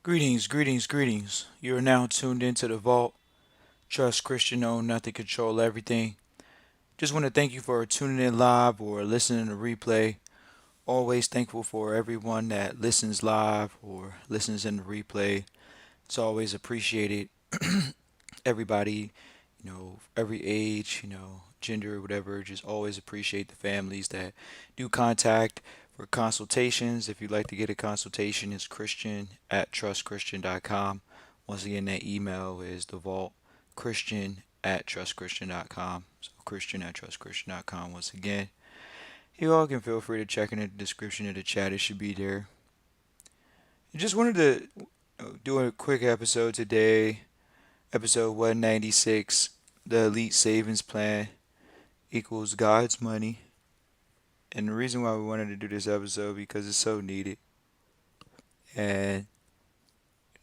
Greetings, greetings, greetings. You are now tuned into the Vault. Trust Christian, own nothing, control everything. Just want to thank you for tuning in live or listening to replay. Always thankful for everyone that listens live or listens in the replay. It's always appreciated. Everybody, every age, gender, whatever, just always appreciate the families that do contact for consultations. If you'd like to get a consultation, it's Christian at trustchristian.com. Once again, that email is the vault Christian at trustchristian.com. So Christian at trustchristian.com once again. You all can feel free to check in the description of the chat. It should be there. I just wanted to do a quick episode today, episode 196, the Elite Savings Plan equals God's money. And the reason why we wanted to do this episode because it's so needed. And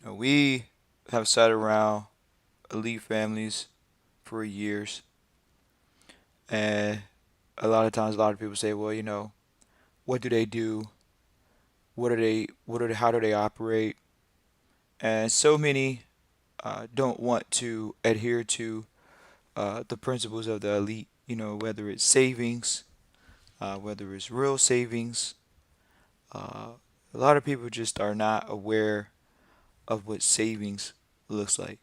we have sat around elite families for years, and a lot of times, a lot of people say, "Well, what do they do? What are they? What are they? How do they operate?" And so many don't want to adhere to the principles of the elite. Whether it's savings, whether it's real savings. Uh, a lot of people just are not aware of what savings looks like.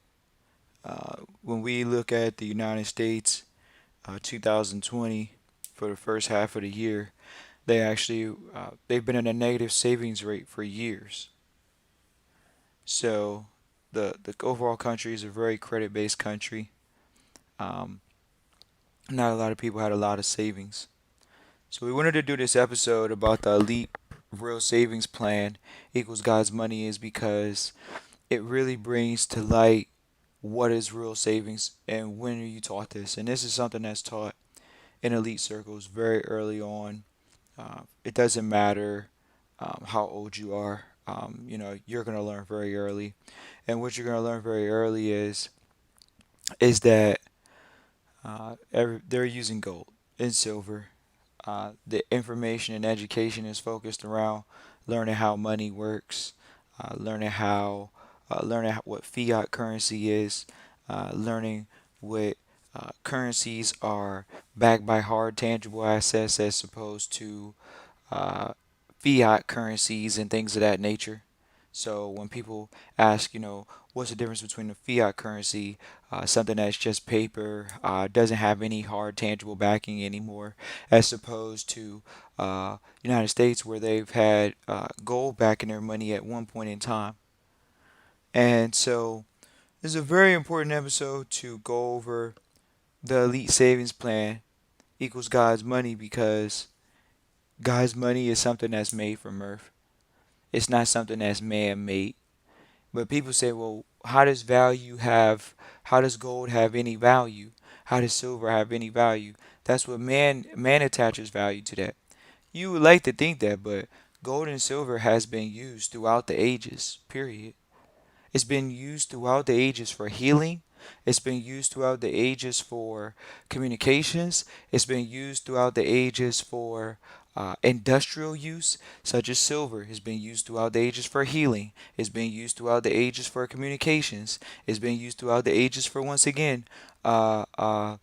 When we look at the United States, 2020, for the first half of the year, they've been in a negative savings rate for years. So the overall country is a very credit-based country. Um, Not a lot of people had a lot of savings. So we wanted to do this episode about the elite real savings plan equals God's money is because it really brings to light what is real savings and when are you taught this. And this is something that's taught in elite circles very early on. It doesn't matter how old you are. You're going to learn very early. And what you're going to learn very early is that they're using gold and silver. The information and education is focused around learning how money works, learning what fiat currency is, learning what currencies are backed by hard tangible assets as opposed to uh, fiat currencies and things of that nature. So when people ask, what's the difference between a fiat currency, something that's just paper, doesn't have any hard tangible backing anymore, as opposed to United States where they've had gold backing their money at one point in time. And so this is a very important episode to go over the elite savings plan equals God's money because God's money is something that's made from earth. It's not something that's man made. But people say, well, how does gold have any value? How does silver have any value? That's what man attaches value to that. You would like to think that, but gold and silver has been used throughout the ages, period. It's been used throughout the ages for healing. It's been used throughout the ages for communications. It's been used throughout the ages for industrial use, such as silver. It's been used throughout the ages for healing. It's been used throughout the ages for communications. It's been used throughout the ages for, once again, uh, uh,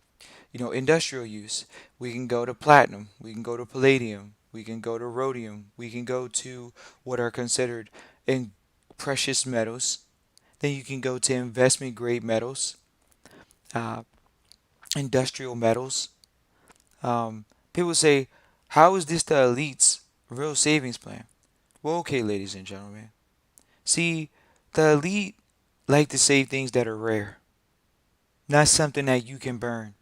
industrial use. We can go to platinum. We can go to palladium. We can go to rhodium. We can go to what are considered in precious metals. Then you can go to investment grade metals, uh, industrial metals. People say, how is this the elite's real savings plan? Well, okay, ladies and gentlemen. See, the elite like to save things that are rare, not something that you can burn,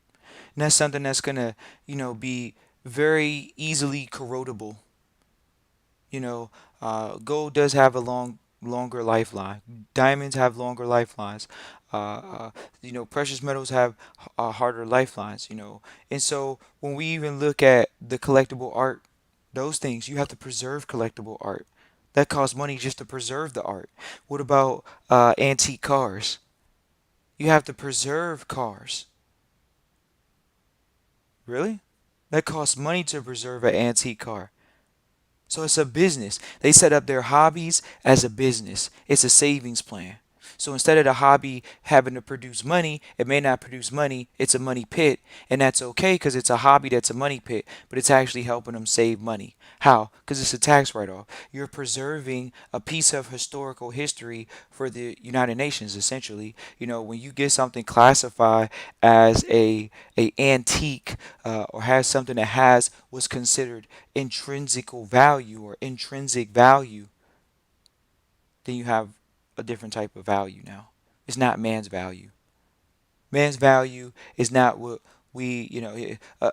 not something that's gonna, be very easily corrodable. You know, Gold does have a longer lifeline. Diamonds have longer lifelines. Precious metals have harder lifelines. And so when we even look at the collectible art, those things you have to preserve collectible art. That costs money just to preserve the art. What about antique cars? You have to preserve cars. Really? That costs money to preserve an antique car. So it's a business. They set up their hobbies as a business. It's a savings plan. So instead of the hobby having to produce money, it may not produce money. It's a money pit. And that's okay because it's a hobby that's a money pit, but it's actually helping them save money. How? Because it's a tax write off. You're preserving a piece of historical history for the United Nations, essentially. When you get something classified as a antique, or has something that has what's considered intrinsical value or intrinsic value, then you have a different type of value now. It's not man's value. Man's value is not what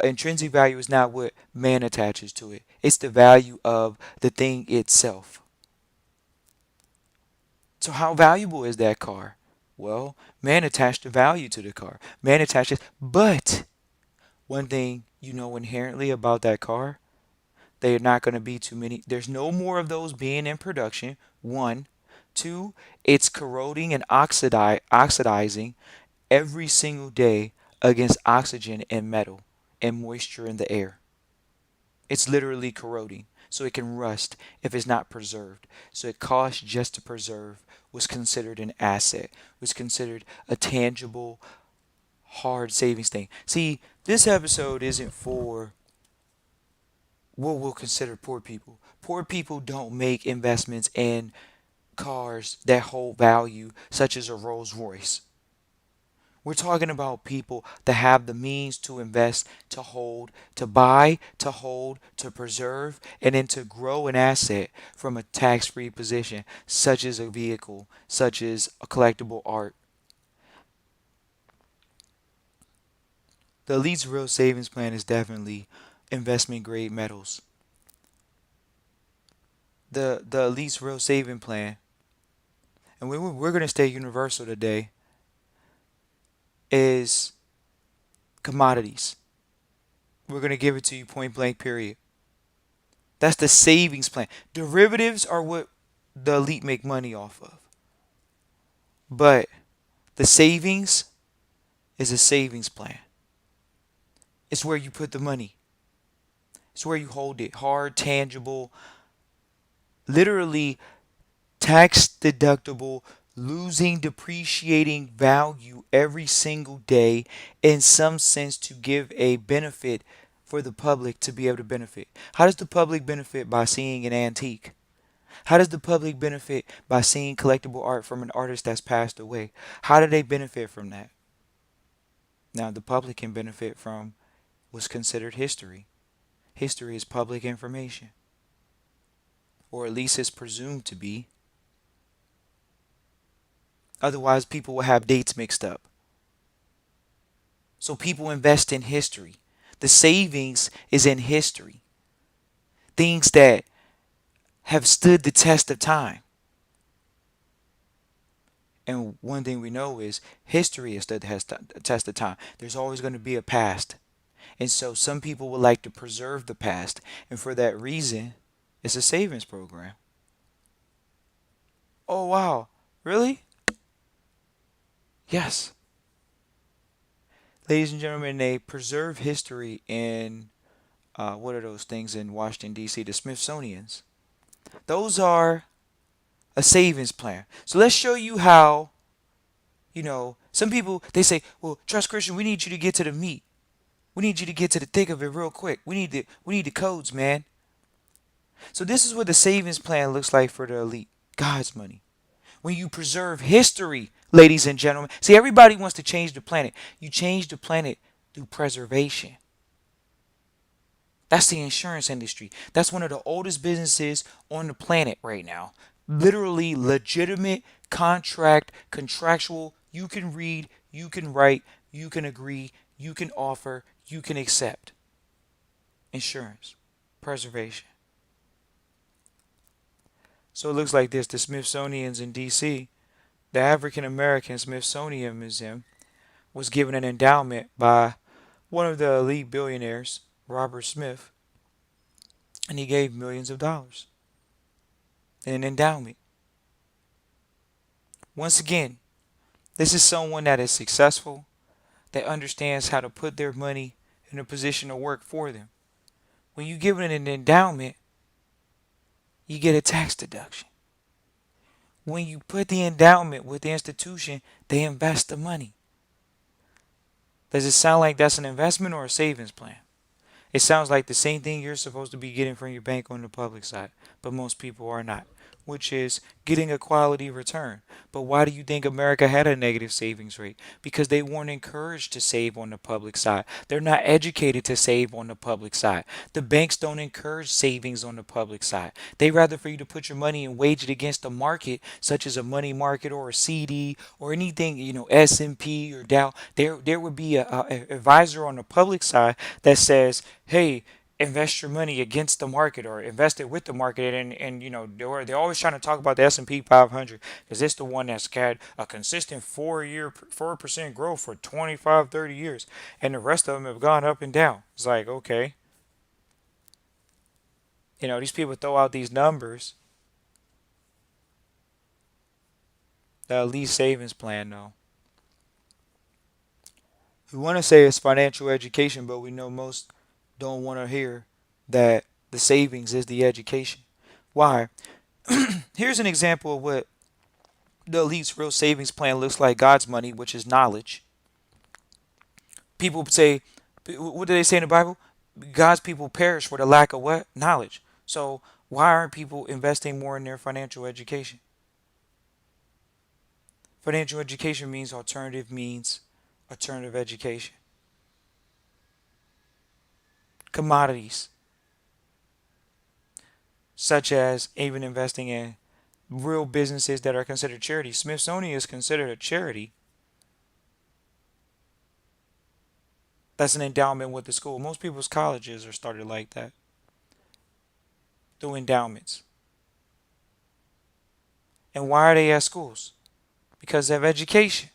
intrinsic value is not what man attaches to it. It's the value of the thing itself. So, how valuable is that car? Well, man attached a value to the car. Man attaches, but one thing you know inherently about that car, they are not going to be too many. There's no more of those being in production. One. Two, it's corroding and oxidizing every single day against oxygen and metal and moisture in the air. It's literally corroding. So it can rust if it's not preserved. So it costs just to preserve was considered an asset, was considered a tangible, hard savings thing. See, this episode isn't for what we'll consider poor people. Poor people don't make investments in cars that hold value, such as a Rolls Royce. We're talking about people that have the means to invest, to hold, to buy, to hold, to preserve, and then to grow an asset from a tax free position, such as a vehicle, such as a collectible art. The Elite's real savings plan is definitely investment grade metals. The Elite's real saving plan, and we're going to stay universal today, is commodities. We're going to give it to you point blank, period. That's the savings plan. Derivatives are what the elite make money off of. But the savings is a savings plan. It's where you put the money. It's where you hold it. Hard, tangible, literally tax deductible, losing, depreciating value every single day in some sense to give a benefit for the public to be able to benefit. How does the public benefit by seeing an antique? How does the public benefit by seeing collectible art from an artist that's passed away? How do they benefit from that? Now, the public can benefit from what's considered history. History is public information, or at least it's presumed to be. Otherwise, people will have dates mixed up. So people invest in history. The savings is in history. Things that have stood the test of time. And one thing we know is history has stood the test of time. There's always going to be a past. And so some people would like to preserve the past. And for that reason, it's a savings program. Oh, wow. Really? Yes. Ladies and gentlemen, they preserve history in, what are those things in Washington, D.C.? The Smithsonian's. Those are a savings plan. So let's show you how, some people, they say, well, Trust Christian, we need you to get to the meat. We need you to get to the thick of it real quick. We need the codes, man. So this is what the savings plan looks like for the elite. God's money. When you preserve history, ladies and gentlemen. See, everybody wants to change the planet. You change the planet through preservation. That's the insurance industry. That's one of the oldest businesses on the planet right now. Literally legitimate contract, contractual. You can read, you can write, you can agree, you can offer, you can accept. Insurance, preservation. So it looks like this. The Smithsonian's in D.C., the African American Smithsonian Museum, was given an endowment by one of the elite billionaires, Robert Smith, and he gave millions of dollars in an endowment. Once again, this is someone that is successful, that understands how to put their money in a position to work for them. When you give it an endowment, you get a tax deduction. When you put the endowment with the institution, they invest the money. Does it sound like that's an investment or a savings plan? It sounds like the same thing you're supposed to be getting from your bank on the public side, but most people are not, which is getting a quality return. But why do you think America had a negative savings rate? Because they weren't encouraged to save on the public side. They're not educated to save on the public side. The banks don't encourage savings on the public side. They rather for you to put your money and wage it against the market, such as a money market or a CD or anything, S&P or Dow. There would be a advisor on the public side that says, hey, invest your money against the market or invest it with the market, and they're always trying to talk about the S&P 500 because it's the one that's had a consistent 4% growth for 25, 30 years, and the rest of them have gone up and down. It's like, okay, these people throw out these numbers. The elite savings plan, though, we want to say it's financial education, but we know most don't want to hear that the savings is the education. Why? Here's an example of what the elite's real savings plan looks like: God's money, which is knowledge. People say, what do they say in the Bible? God's people perish for the lack of what? Knowledge. So why aren't people investing more in their financial education? Financial education means alternative education. Commodities, such as even investing in real businesses that are considered charity. Smithsonian is considered a charity. That's an endowment with the school. Most people's colleges are started like that, through endowments. And why are they at schools? Because of education.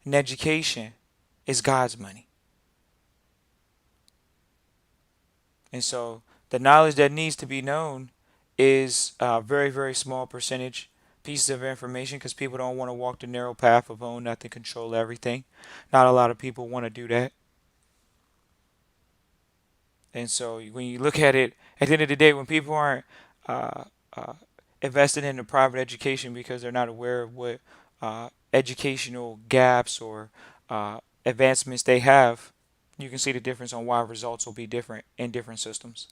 And education is God's money. And so the knowledge that needs to be known is a very, very small percentage pieces of information because people don't want to walk the narrow path of own nothing, control everything. Not a lot of people want to do that. And so when you look at it, at the end of the day, when people aren't uh, uh, invested in the private education because they're not aware of what educational gaps or advancements they have, you can see the difference on why results will be different in different systems.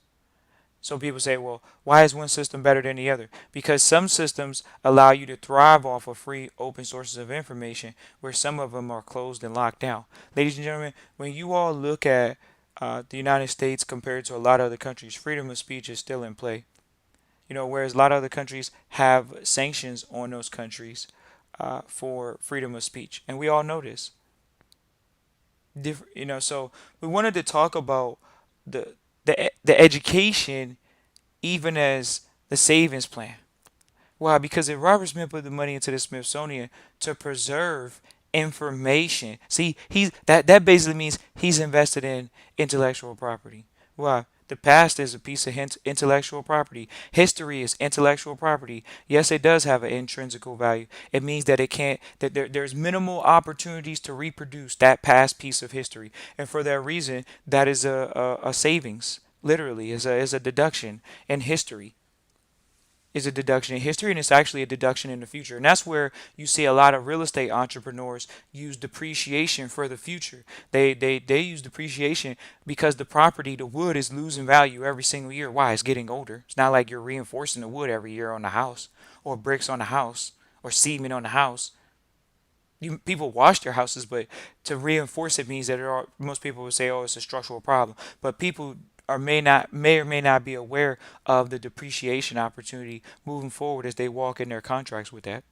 So people say, well, why is one system better than the other? Because some systems allow you to thrive off of free, open sources of information, where some of them are closed and locked down. Ladies and gentlemen, when you all look at the United States compared to a lot of other countries, freedom of speech is still in play. Whereas a lot of other countries have sanctions on those countries for freedom of speech, and we all know this. So we wanted to talk about the the education even as the savings plan. Why? Because if Robert Smith put the money into the Smithsonian to preserve information, see, that basically means he's invested in intellectual property. Why? The past is a piece of intellectual property. History is intellectual property. Yes, it does have an intrinsic value. It means that it can't that there's minimal opportunities to reproduce that past piece of history, and for that reason, that is a savings. Literally, is a deduction in history, is a deduction in history, and it's actually a deduction in the future. And that's where you see a lot of real estate entrepreneurs use depreciation for the future. They use depreciation because the property, the wood, is losing value every single year. Why? It's getting older. It's not like you're reinforcing the wood every year on the house, or bricks on the house, or cement on the house. People wash their houses, but to reinforce it means that most people would say, oh, it's a structural problem. But people may or may not be aware of the depreciation opportunity moving forward as they walk in their contracts with that.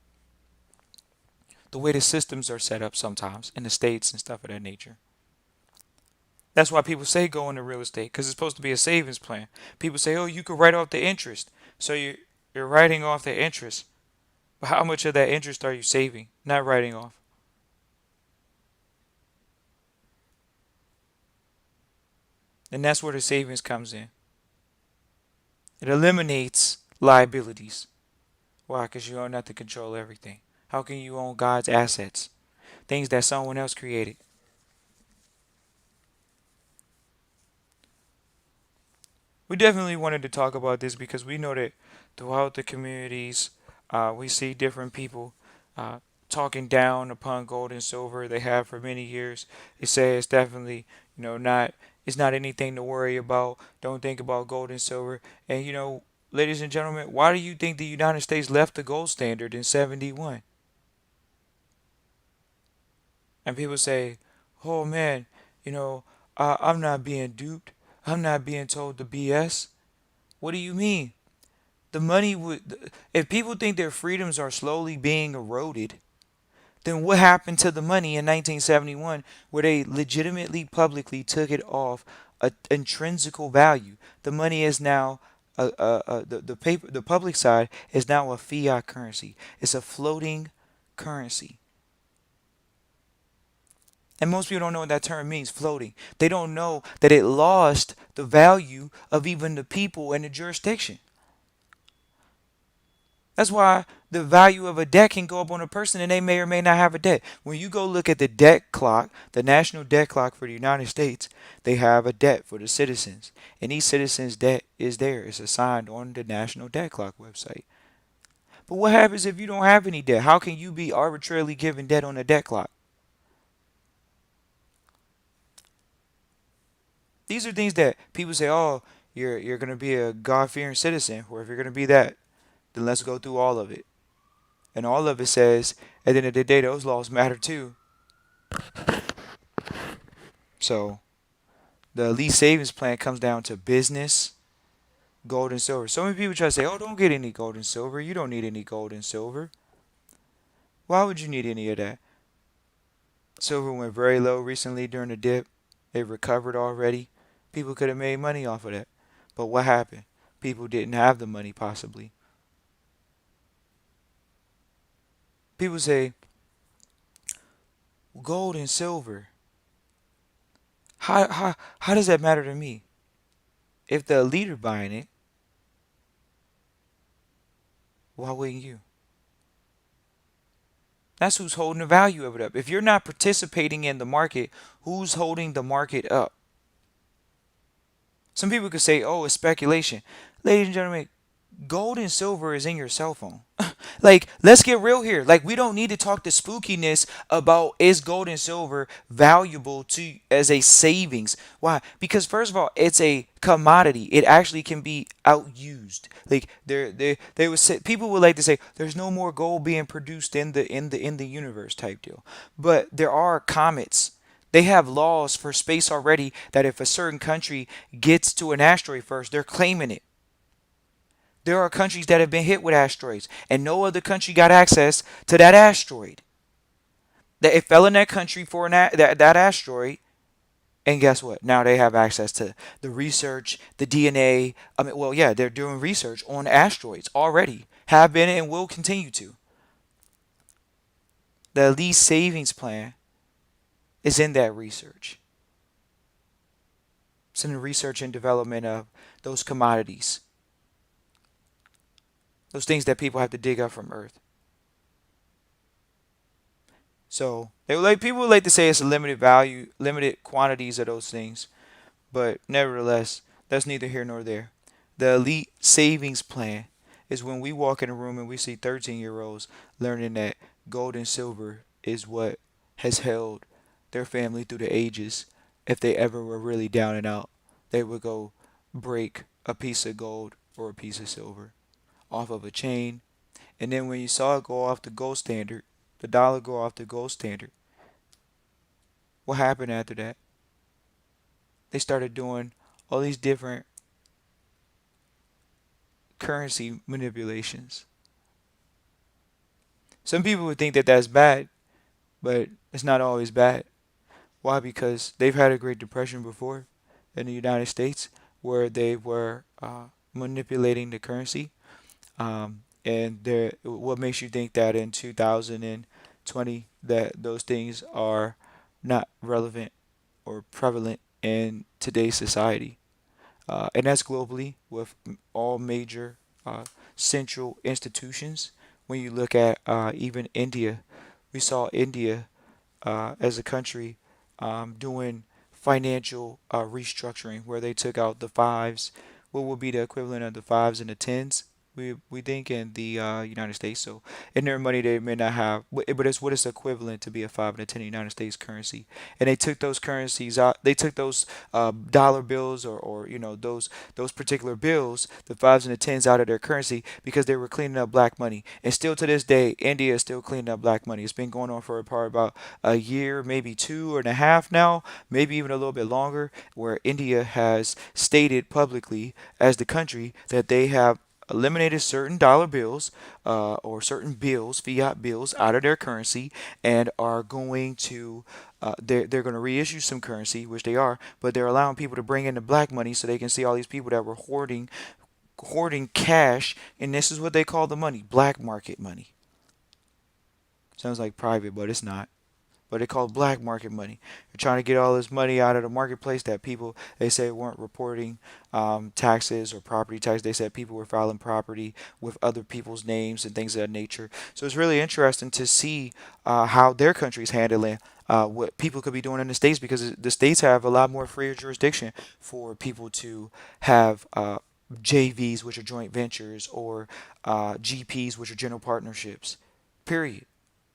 The way the systems are set up sometimes in the states and stuff of that nature. That's why people say go into real estate, because it's supposed to be a savings plan. People say, oh, you could write off the interest. So you're writing off the interest. But how much of that interest are you saving? Not writing off. And that's where the savings comes in. It eliminates liabilities. Why? Because you own not to control everything. How can you own God's assets? Things that someone else created. We definitely wanted to talk about this because we know that throughout the communities, we see different people uh, talking down upon gold and silver. They have for many years. They say it's definitely, not it's not anything to worry about. Don't think about gold and silver. And ladies and gentlemen, why do you think the United States left the gold standard in '71? And people say, "Oh man, you know, I'm not being duped. I'm not being told the BS." What do you mean? The money would, if people think their freedoms are slowly being eroded, then what happened to the money in 1971 where they legitimately publicly took it off a intrinsical value? The money is now the paper, the public side is now a fiat currency. It's a floating currency. And most people don't know what that term means, floating. They don't know that it lost the value of even the people and the jurisdiction. That's why the value of a debt can go up on a person and they may or may not have a debt. When you go look at the debt clock, the national debt clock for the United States, they have a debt for the citizens. And each citizen's debt is there. It's assigned on the national debt clock website. But what happens if you don't have any debt? How can you be arbitrarily given debt on a debt clock? These are things that people say, oh, you're going to be a God fearing citizen. Or if you're going to be that, then let's go through all of it. And all of it says, at the end of the day, those laws matter too. So the elite savings plan comes down to business, gold and silver. So many people try to say, oh, don't get any gold and silver. You don't need any gold and silver. Why would you need any of that? Silver went very low recently during the dip. It recovered already. People could have made money off of that. But what happened? People didn't have the money, possibly. People say, gold and silver. How does that matter to me? If the elite are buying it, why wouldn't you? That's who's holding the value of it up. If you're not participating in the market, who's holding the market up? Some people could say, oh, it's speculation. Ladies and gentlemen, gold and silver is in your cell phone. Like, let's get real here. Like, we don't need to talk the spookiness about is gold and silver valuable to as a savings. Why? Because first of all, it's a commodity. It actually can be outused. Like they would say, people would like to say there's no more gold being produced in the universe type deal. But there are comets. They have laws for space already that if a certain country gets to an asteroid first, they're claiming it. There are countries that have been hit with asteroids, and no other country got access to that asteroid. That it fell in that country for that asteroid, and guess what? Now they have access to the research, the DNA. I mean, well, yeah, they're doing research on asteroids already, have been and will continue to. The Elite Savings Plan is in that research. It's in the research and development of those commodities, those things that people have to dig up from Earth. So they like people would like to say it's a limited value, limited quantities of those things, but nevertheless, that's neither here nor there. The elite savings plan is when we walk in a room and we see 13-year-olds learning that gold and silver is what has held their family through the ages. If they ever were really down and out, they would go break a piece of gold or a piece of silver off of a chain. And then when you saw it go off the gold standard, the dollar go off the gold standard, what happened after that? They started doing all these different currency manipulations. Some people would think that that's bad, but it's not always bad. Why? Because they've had a Great Depression before in the United States where they were manipulating the currency. And what makes you think that in 2020 that those things are not relevant or prevalent in today's society? And that's globally with all major central institutions. When you look at even India, we saw India as a country doing financial restructuring where they took out the fives, what would be the equivalent of the fives and the tens. We think in the United States. So in their money, they may not have, but it's what is equivalent to be a five and a ten in the United States currency. And they took those currencies out. They took those dollar bills or those particular bills, the fives and the tens, out of their currency because they were cleaning up black money. And still to this day, India is still cleaning up black money. It's been going on for probably about a year, maybe two and a half now, maybe even a little bit longer, where India has stated publicly as the country that they have eliminated certain dollar bills or certain bills, fiat bills, out of their currency and are going to they're going to reissue some currency, which they are, but they're allowing people to bring in the black money so they can see all these people that were hoarding cash, and this is what they call the money, black market money. Sounds like private, but it's not. But they call it black market money. They're trying to get all this money out of the marketplace that people, they say, weren't reporting taxes or property tax. They said people were filing property with other people's names and things of that nature. So it's really interesting to see how their country's handling what people could be doing in the states, because the states have a lot more freer jurisdiction for people to have JVs, which are joint ventures, or GPs, which are general partnerships. Period.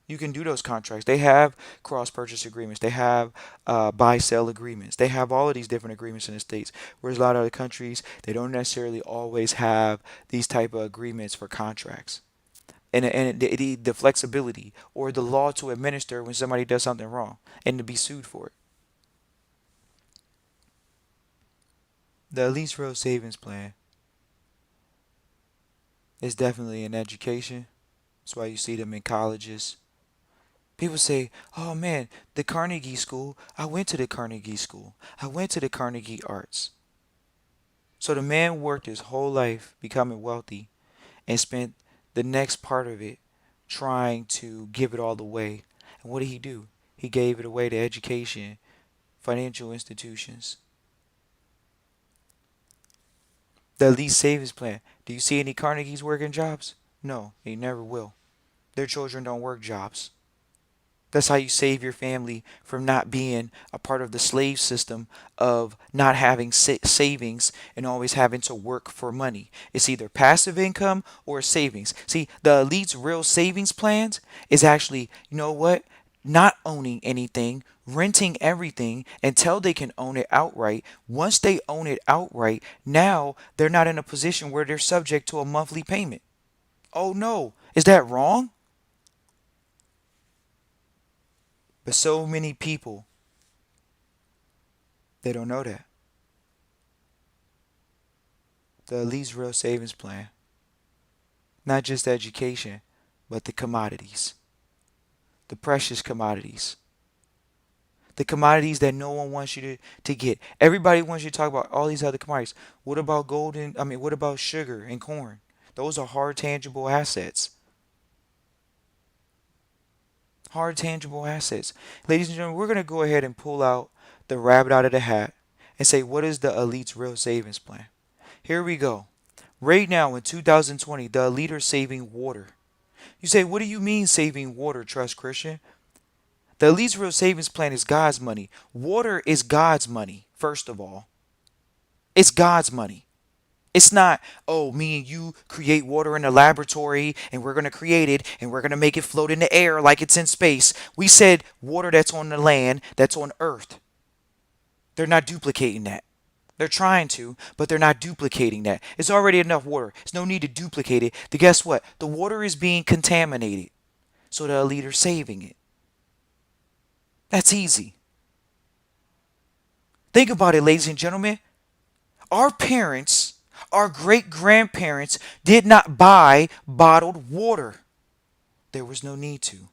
You can do those contracts. They have cross purchase agreements. They have buy sell agreements. They have all of these different agreements in the states. Whereas a lot of other countries, they don't necessarily always have these type of agreements for contracts. And the flexibility or the law to administer when somebody does something wrong and to be sued for it. The Elite Real Savings Plan is definitely an education. That's why you see them in colleges. People say, oh man, the Carnegie School, I went to the Carnegie School. I went to the Carnegie Arts. So the man worked his whole life becoming wealthy and spent the next part of it trying to give it all away. And what did he do? He gave it away to education, financial institutions. The Elite Savings Plan. Do you see any Carnegies working jobs? No, they never will. Their children don't work jobs. That's how you save your family from not being a part of the slave system of not having savings and always having to work for money. It's either passive income or savings. See, the elite's real savings plans is actually, you know what? Not owning anything, renting everything until they can own it outright. Once they own it outright, now they're not in a position where they're subject to a monthly payment. Oh no, is that wrong? But so many people, they don't know that. The Elite's Real Savings Plan, not just education, but the commodities, the precious commodities, the commodities that no one wants you to get. Everybody wants you to talk about all these other commodities. What about gold and, what about sugar and corn? Those are hard, tangible assets. Hard, tangible assets. Ladies and gentlemen, we're going to go ahead and pull out the rabbit out of the hat and say, what is the Elite's Real Savings Plan? Here we go. Right now in 2020, the elite are saving water. You say, what do you mean saving water, Trust Christian? The Elite's Real Savings Plan is God's money. Water is God's money, first of all. It's God's money. It's not, oh, me and you create water in a laboratory and we're going to create it and we're going to make it float in the air like it's in space. We said water that's on the land, that's on earth. They're not duplicating that. They're trying to, but they're not duplicating that. It's already enough water. There's no need to duplicate it. To guess what? The water is being contaminated. So the elite are saving it. That's easy. Think about it, ladies and gentlemen. Our parents, our great grandparents did not buy bottled water. There was no need to.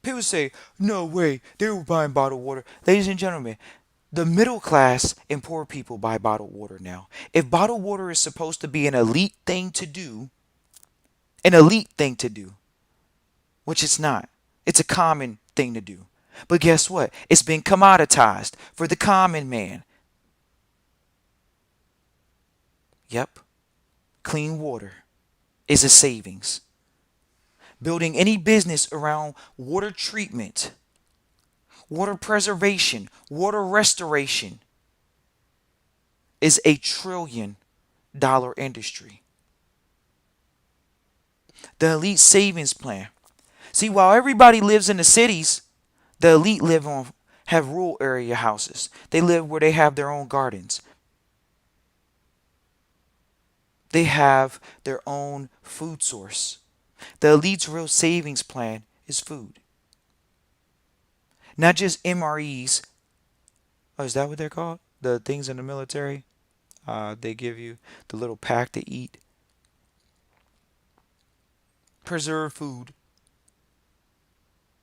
People say, no way, they were buying bottled water. Ladies and gentlemen, the middle class and poor people buy bottled water now. If bottled water is supposed to be an elite thing to do, which it's not. It's a common thing to do. But guess what? It's been commoditized for the common man. Yep. Clean water is a savings. Building any business around water treatment, water preservation, water restoration, is $1 trillion industry. The elite savings plan. See, while everybody lives in the cities, the elite have rural area houses. They live where they have their own gardens. They have their own food source. The elite's real savings plan is food. Not just MREs. Oh, is that what they're called? The things in the military? They give you the little pack to eat. Preserve food.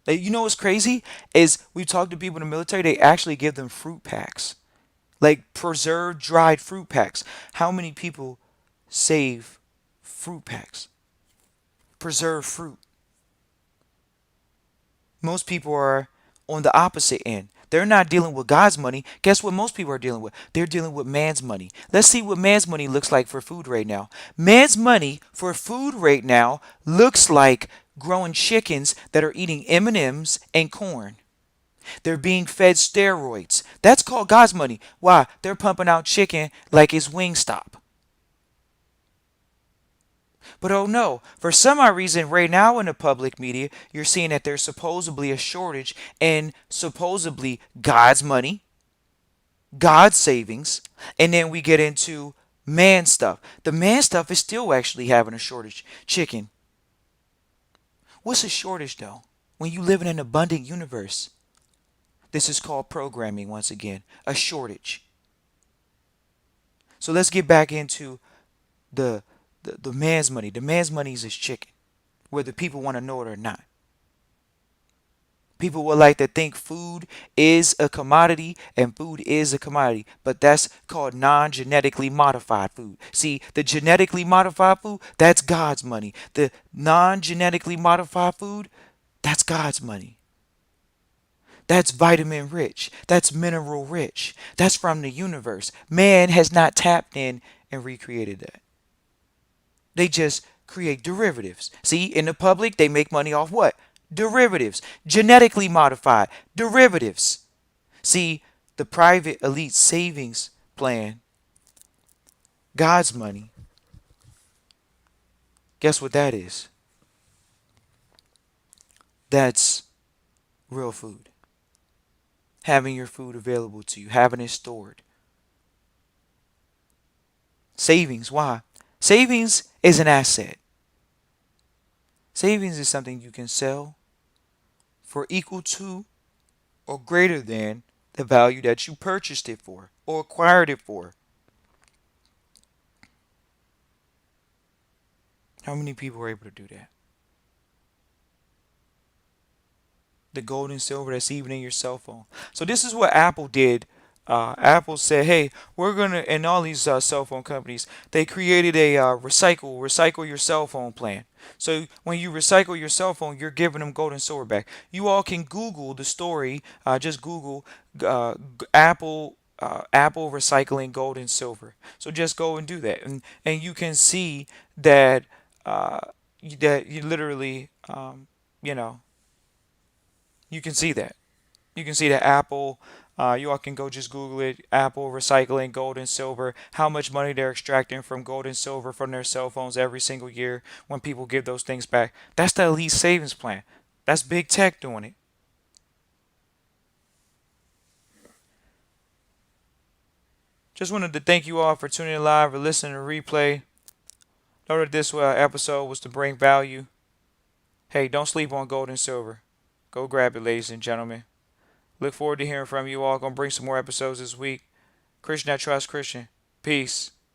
You know what's crazy? Is we talk to people in the military, they actually give them fruit packs. Like preserved dried fruit packs. How many people save fruit packs? Preserve fruit. Most people are on the opposite end. They're not dealing with God's money. Guess what most people are dealing with? They're dealing with man's money. Let's see what man's money looks like for food right now. Man's money for food right now looks like growing chickens that are eating M&Ms and corn. They're being fed steroids. That's called God's money. Why? They're pumping out chicken like it's Wingstop. But oh no, for some odd reason, right now in the public media, you're seeing that there's supposedly a shortage in supposedly God's money, God's savings, and then we get into man stuff. The man stuff is still actually having a shortage. Chicken. What's a shortage though? When you live in an abundant universe. This is called programming once again. A shortage. So let's get back into the the man's money. The man's money is his chicken, whether people want to know it or not. People would like to think food is a commodity and food is a commodity, but that's called non genetically modified food. See, the genetically modified food, that's God's money. The non genetically modified food, that's God's money. That's vitamin rich. That's mineral rich. That's from the universe. Man has not tapped in and recreated that. They just create derivatives. See, in the public, they make money off what? Derivatives. Genetically modified derivatives. See, the private elite savings plan, God's money, guess what that is? That's real food. Having your food available to you, having it stored. Savings, why? Savings is an asset. Savings is something you can sell for equal to or greater than the value that you purchased it for or acquired it for. How many people are able to do that? The gold and silver that's even in your cell phone. So this is what Apple did. Apple said, "Hey, we're gonna," and all these cell phone companies, they created a recycle your cell phone plan. So when you recycle your cell phone, you're giving them gold and silver back. You all can Google the story. Just Google Apple recycling gold and silver. So just go and do that, and you can see that uh, that you literally, you know, you can see that. You can see that Apple, you all can go just Google it, Apple recycling gold and silver, how much money they're extracting from gold and silver from their cell phones every single year when people give those things back. That's the elite savings plan. That's big tech doing it. Just wanted to thank you all for tuning in live or listening to replay. Know that this episode was to bring value. Hey, don't sleep on gold and silver. Go grab it, ladies and gentlemen. Look forward to hearing from you all. Gonna bring some more episodes this week. Christian that Trust Christian. Peace.